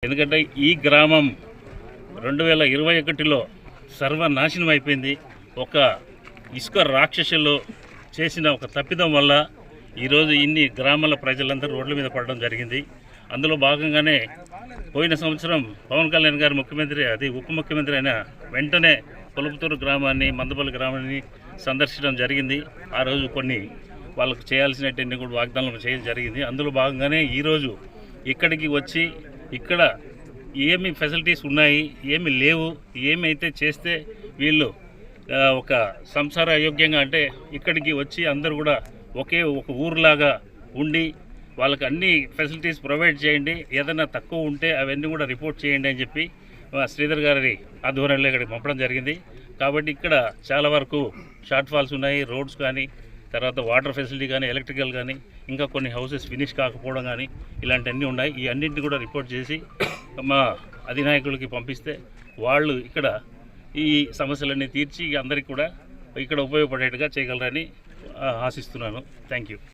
ఎందుకంటే ఈ గ్రామం 2021లో సర్వనాశనం అయిపోయింది. ఒక ఇసుక రాక్షసులు చేసిన ఒక తప్పిదం వల్ల ఈరోజు ఇన్ని గ్రామాల ప్రజలందరూ రోడ్ల మీద పడడం జరిగింది. అందులో భాగంగానే పోయిన సంవత్సరం పవన్ కళ్యాణ్ గారు ఉప ముఖ్యమంత్రి అయిన వెంటనే కొలుపుతూరు గ్రామాన్ని, మందపల్లి గ్రామాన్ని సందర్శించడం జరిగింది. ఆ రోజు కొన్ని వాళ్ళకు చేయాల్సినటువంటి కూడా వాగ్దానాలు చేయడం జరిగింది. అందులో భాగంగానే ఈరోజు ఇక్కడికి వచ్చి ఇక్కడ ఏమి ఫెసిలిటీస్ ఉన్నాయి, ఏమి లేవు, ఏమైతే చేస్తే వీళ్ళు ఒక సంసార యోగ్యంగా అంటే ఇక్కడికి వచ్చి అందరూ కూడా ఒక ఊరులాగా ఉండి వాళ్ళకి అన్ని ఫెసిలిటీస్ ప్రొవైడ్ చేయండి, ఏదైనా తక్కువ ఉంటే అవన్నీ కూడా రిపోర్ట్ చేయండి అని చెప్పి శ్రీధర్ గారి ఆధ్వర్యంలో ఇక్కడికి పంపడం జరిగింది. కాబట్టి ఇక్కడ చాలా వరకు షార్ట్ ఫాల్స్ ఉన్నాయి, రోడ్స్ కానీ, తర్వాత వాటర్ ఫెసిలిటీ కానీ, ఎలక్ట్రికల్ కానీ, ఇంకా కొన్ని హౌసెస్ ఫినిష్ కాకపోవడం కానీ ఇలాంటివన్నీ ఉన్నాయి. ఈ అన్నింటినీ కూడా రిపోర్ట్ చేసి మా అధినాయకులకి పంపిస్తే వాళ్ళు ఇక్కడ ఈ సమస్యలన్నీ తీర్చి అందరికీ కూడా ఇక్కడ ఉపయోగపడేట్టుగా చేయగలరని ఆశిస్తున్నాను. Thank you.